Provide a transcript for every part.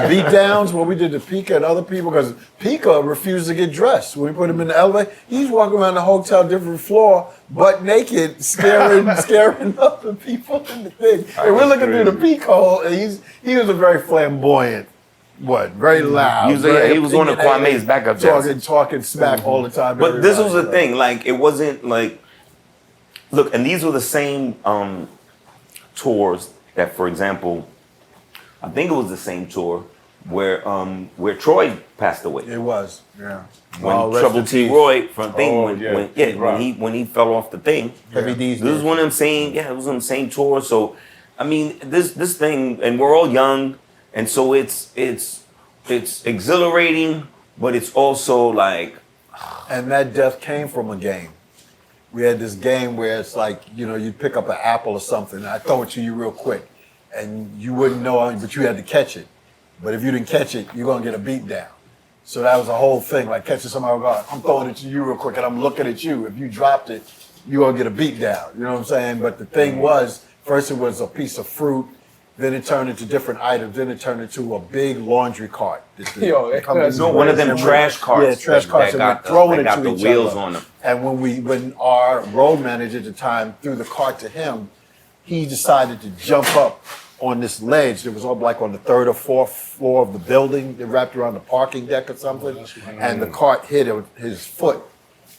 beat downs when we did the Pika and other people, because Pika refused to get dressed. When we put him in the elevator, he's walking around the hotel, different floor, butt naked, scaring up the people in the thing. And we're looking through the peephole, and he was a very flamboyant, very loud. He was one of Kwame's backup dancers. Talking smack all the time. But this was the thing, like, it wasn't like, look, and these were the same tours that, for example, I think it was the same tour where Troy passed away. It was, yeah. When Trouble T. Roy when he fell off the thing. Heavy D's. This was one of them same, it was on the same tour. So, I mean, this thing, and we're all young, and so it's exhilarating, but it's also like. And that death came from a game. We had this game where it's like, you'd pick up an apple or something, and I throw it to you real quick, and you wouldn't know, but you had to catch it. But if you didn't catch it, you're gonna get a beat down. So that was the whole thing, like catching somebody, I'm throwing it to you real quick, and I'm looking at you. If you dropped it, you're gonna get a beat down. You know what I'm saying? But the thing was, first it was a piece of fruit, then it turned into different items, then it turned into a big laundry cart. One of them trash carts. Yeah, trash carts, and we're throwing it to each wheels other. On them. And when our road manager at the time threw the cart to him, he decided to jump up on this ledge that was like on the third or fourth floor of the building. It wrapped around the parking deck or something, and the cart hit his foot,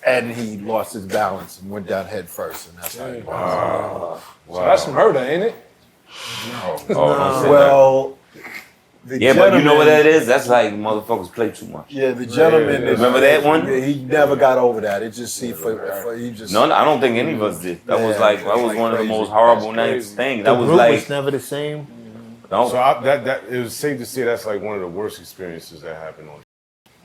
and he lost his balance and went down head first, and that's how it was. Wow. So that's murder, ain't it? No. Well, but you know what that is? That's like motherfuckers play too much. Yeah, the gentleman. Remember that one? He never got over that. It just he just. No, I don't think any of us did. That was one of the most horrible nice things. That was like was never the same. No. So that it was safe to say that's like one of the worst experiences that happened on.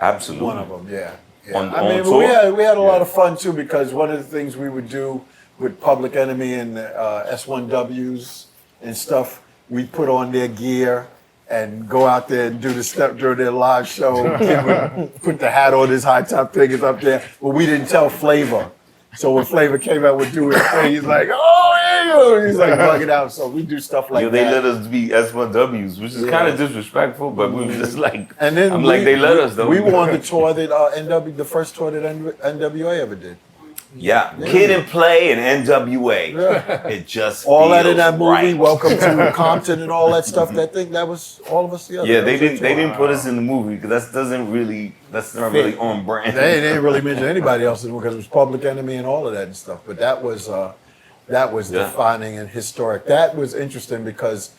Absolutely. One of them, yeah. On tour? we had a lot of fun too, because one of the things we would do with Public Enemy and S1Ws and stuff, we put on their gear and go out there and do the step during their live show. Kid would put the hat on, his high top thing is up there, but we didn't tell Flavor. So when Flavor came out with doing his thing, he's like, he's like bugging out. So we do stuff like that. They let us be S1Ws, which is kind of disrespectful, but we were just like, and then they let us though. We were on the tour that the first tour that NWA ever did. Yeah, Kid and Play and NWA. Yeah. It just all that in that movie. Right. Welcome to Compton and all that stuff. That was all of us together. Yeah, they didn't put us in the movie because that's not really on brand. They didn't really mention anybody else because it was Public Enemy and all of that and stuff. But that was defining and historic. That was interesting because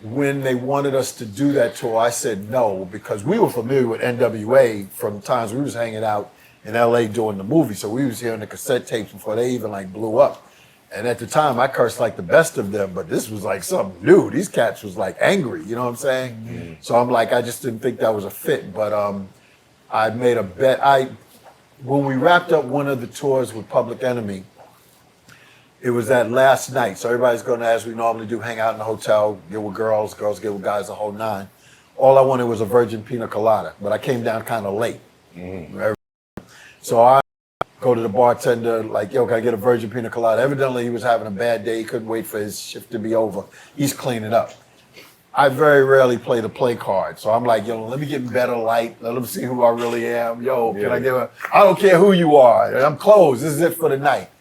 when they wanted us to do that tour, I said no, because we were familiar with NWA from times we was hanging out in LA doing the movie. So we was hearing the cassette tapes before they even blew up. And at the time I cursed like the best of them, but this was like something new. These cats was like angry, you know what I'm saying? Mm-hmm. So I'm like, I just didn't think that was a fit. But I made a bet. When we wrapped up one of the tours with Public Enemy, it was that last night. So everybody's going to, as we normally do, hang out in the hotel, get with girls get with guys, the whole nine. All I wanted was a virgin pina colada, but I came down kind of late. Mm-hmm. So I go to the bartender, like, yo, can I get a virgin pina colada? Evidently, he was having a bad day. He couldn't wait for his shift to be over. He's cleaning up. I very rarely play the play card. So I'm like, yo, let me get Better Light. Let them see who I really am. Yo, can I give I don't care who you are. I'm closed. This is it for the night.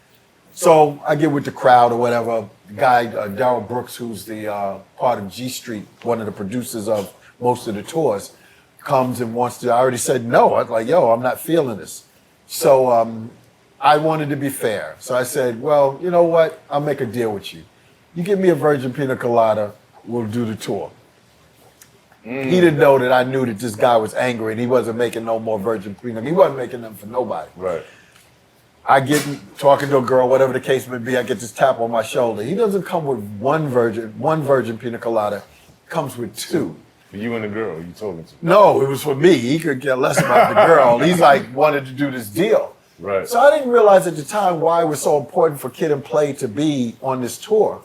So I get with the crowd or whatever. The guy, Darryl Brooks, who's the part of G Street, one of the producers of most of the tours, comes and wants to, I already said no. I was like, yo, I'm not feeling this. So I wanted to be fair. So I said, well, you know what? I'll make a deal with you. You give me a virgin pina colada, we'll do the tour. He didn't know that I knew that this guy was angry and he wasn't making no more virgin pina. He wasn't making them for nobody. Right. I get talking to a girl, whatever the case may be, I get this tap on my shoulder. He doesn't come with one virgin pina colada. He comes with two. For you and the girl you talking to? No, it was for me. He could care less about the girl. He's like wanted to do this deal. Right. So I didn't realize at the time why it was so important for Kid and Play to be on this tour.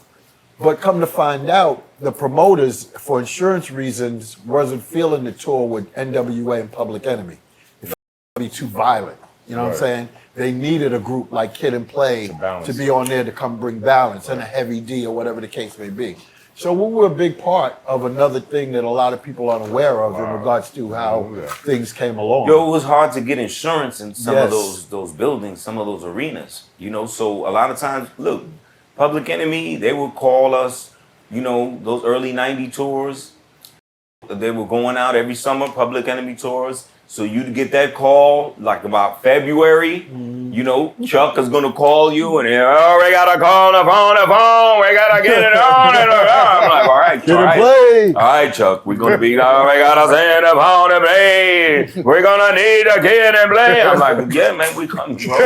But come to find out, the promoters, for insurance reasons, wasn't feeling the tour with NWA and Public Enemy. It would be too violent. You know what I'm saying? They needed a group like Kid and Play to be on there to come bring balance and a Heavy D or whatever the case may be. So we were a big part of another thing that a lot of people aren't aware of in regards to how things came along. Yo, it was hard to get insurance in some of Yes. those buildings, some of those arenas. You know, so a lot of times, look, Public Enemy, they would call us, you know, those early 90 tours. They were going out every summer, Public Enemy tours. So you'd get that call like about February. You know, Chuck is gonna call you and oh, we gotta call the phone, we gotta get it on. I'm like, all right, Get all it right. played. All right, Chuck, we're gonna be, oh, we gotta send the phone to play. We're gonna need a kid and play. I'm like, yeah, man, we coming, bro.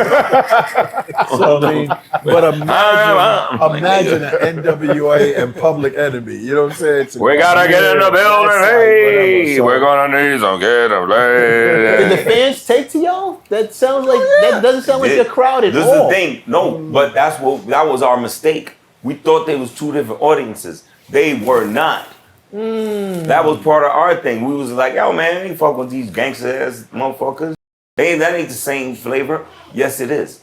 So I mean, but imagine an NWA and Public Enemy. You know what I'm saying? It's We gotta get in the building, hey. So, We're gonna need some kid to play. Did the fans take to y'all? That sounds like that doesn't sound like your crowd at This all. is the thing. No, but that was our mistake. We thought they was two different audiences. They were not. That was part of our thing. We was like, yo, man, ain't fuck with these gangster ass motherfuckers. That ain't the same flavor. Yes, it is.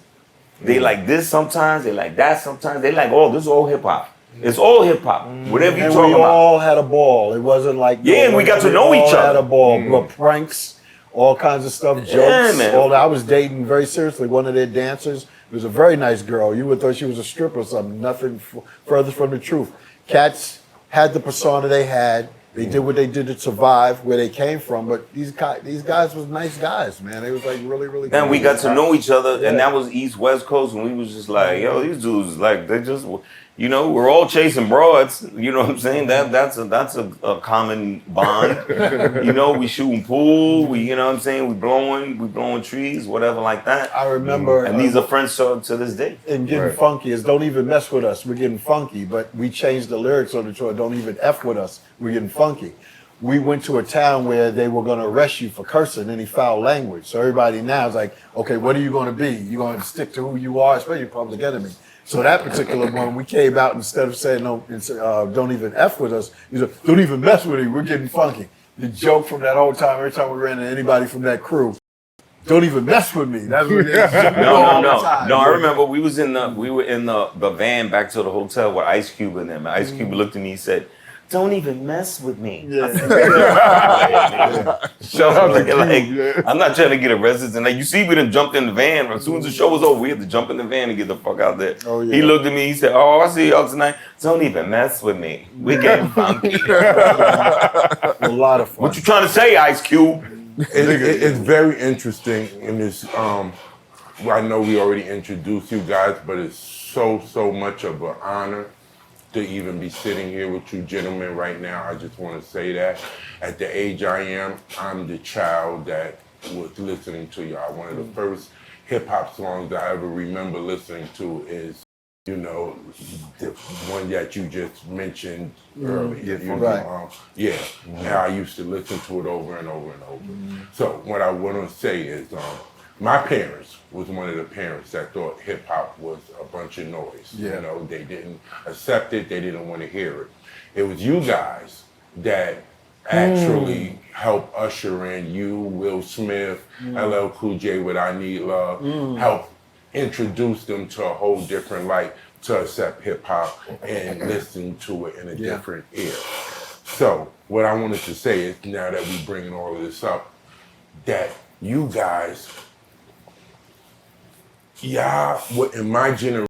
They like this sometimes. They like that sometimes. They like, oh, this is all hip hop. It's all hip hop. Whatever you and talking we about. all had a ball. It wasn't like Yeah, and we got to know each all other. had a ball. But pranks, all kinds of stuff, jokes. Yeah, man. All that. I was dating very seriously one of their dancers. It was a very nice girl. You would thought she was a stripper or something. Nothing further from the truth. Cats had the persona they had. They did what they did to survive where they came from. But these guys was nice guys, man. They was like really, really. And we got to know each other, Yeah. and that was East West Coast, and we was just like, yo, these dudes, like, they just, you know, we're all chasing broads. You know what I'm saying? That's a common bond. You know, we shooting pool. You know what I'm saying? We blowing trees, whatever like that. I remember. And these are friends to this day. And getting funky is don't even mess with us. We're getting funky, but we changed the lyrics on the tour. Don't even F with us. We're getting funky. We went to a town where they were going to arrest you for cursing any foul language. So everybody now is like, okay, what are you going to be? You going to stick to who you are, especially Public Enemy. So that particular one, we came out instead of saying no, don't even F with us. He said, don't even mess with me. We're getting funky. The joke from that whole time, every time we ran into anybody from that crew, don't even mess with me. That's what it is. No. I remember we were in the van back to the hotel with Ice Cube and them. Ice Cube looked at me and said, don't even mess with me. Yeah. I'm not trying to get arrested. And like, you see, we done jumped in the van. As soon as the show was over, we had to jump in the van and get the fuck out there. Oh, yeah. He looked at me. He said, "Oh, I see y'all tonight. Don't even mess with me. We getting funky." A lot of fun. What you trying to say, Ice Cube? It's very interesting in this. I know we already introduced you guys, but it's so much of an honor to even be sitting here with you gentlemen right now. I just want to say that at the age I am, I'm the child that was listening to y'all. One of the first hip hop songs that I ever remember listening to is, you know, the one that you just mentioned earlier. And I used to listen to it over and over and over. So what I want to say is, my parents was one of the parents that thought hip hop was a bunch of noise. Yeah. You know, they didn't accept it, they didn't want to hear it. It was you guys that actually helped usher in you, Will Smith, LL Cool J with I Need Love, help introduce them to a whole different light to accept hip hop and listen to it in a different ear. So what I wanted to say is, now that we bringing all of this up, that you guys, y'all, in my generation,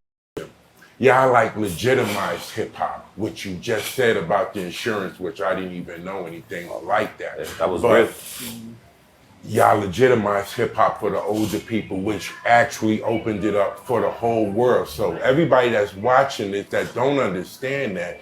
y'all like legitimized hip hop, which you just said about the insurance, which I didn't even know anything like that. That was But real. y'all legitimized hip hop for the older people, which actually opened it up for the whole world. So everybody that's watching this that don't understand that,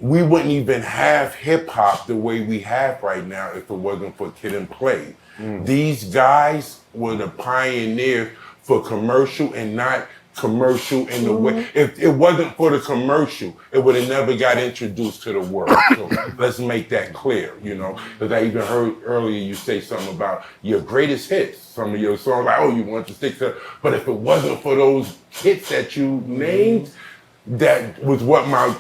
we wouldn't even have hip hop the way we have right now if it wasn't for Kid and Play. These guys were the pioneers for commercial and not commercial in the way. If it wasn't for the commercial, it would have never got introduced to the world. So let's make that clear, you know. Because I even heard earlier you say something about your greatest hits. Some of your songs, like, oh, you want to stick to, but if it wasn't for those hits that you named, that was what my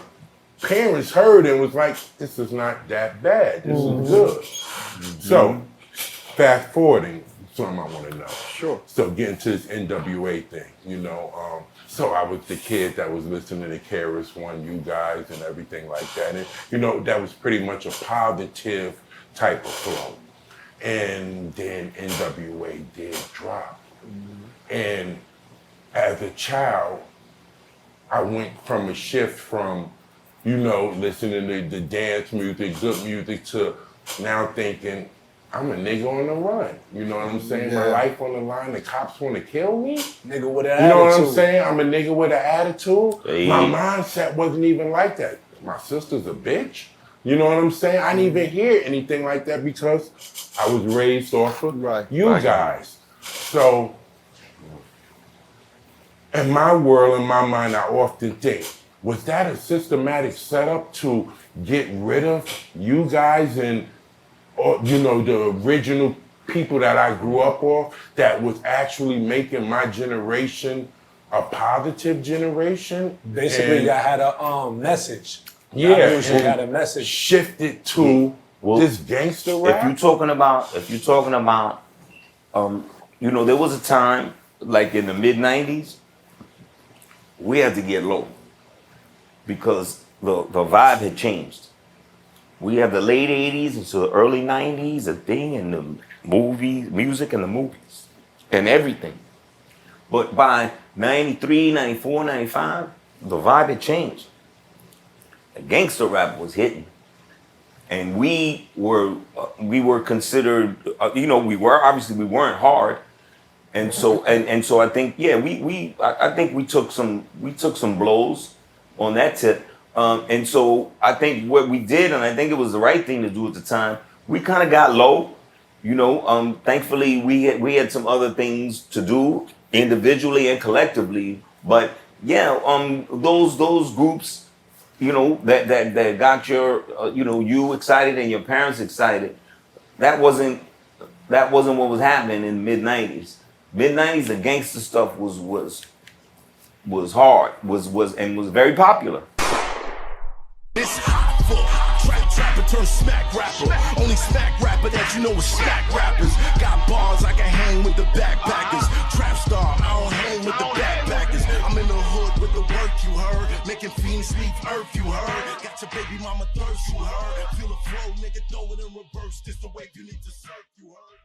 parents heard and was like, this is not that bad. This is good. So fast forwarding, something I want to know. Sure. So getting to this NWA thing, so I was the kid that was listening to KRS-One, you guys, and everything like that. And, that was pretty much a positive type of flow. And then NWA did drop. And as a child, I went from a shift from, listening to the dance music, good music, to now thinking, I'm a nigga on the run. You know what I'm saying? My Yeah. life on the line, the cops want to kill me. Nigga with an You know what I'm attitude. saying? I'm a nigga with an attitude. Hey. My mindset wasn't even like that. My sister's a bitch. You know what I'm saying? I didn't even hear anything like that because I was raised off of you guys. So, in my world, in my mind, I often think, was that a systematic setup to get rid of you guys and, the original people that I grew up off that was actually making my generation a positive generation? Basically, And- y'all had a message. yeah, Y'all usually and had a message. shifted to Well, this gangster rap. If you're talking about, there was a time like in the mid '90s, we had to get low because the vibe had changed. We had the late '80s into the early '90s, a thing, and the movies, music, and the movies, and everything. But by '93, '94, '95, the vibe had changed. The gangster rap was hitting. And we were considered, we weren't hard, and so I think I think we took some blows on that tip, and so I think what we did, and I think it was the right thing to do at the time, we kind of got low, thankfully we had some other things to do individually and collectively, but those groups. That got you excited and your parents excited. That wasn't what was happening in the mid '90s. Mid '90s, the gangster stuff was hard, was very popular. It's hot for trapper turn smack rapper. Only smack rapper that you know is smack rappers. Got bars, I can hang with the backpackers. Trap star, I don't hang with the backpackers. I'm in the hood with the work you heard. Making fiends leave earth you heard. Got your baby mama thirst you heard. Feel the flow, nigga, throw it in reverse. This the wave you need to surf you heard.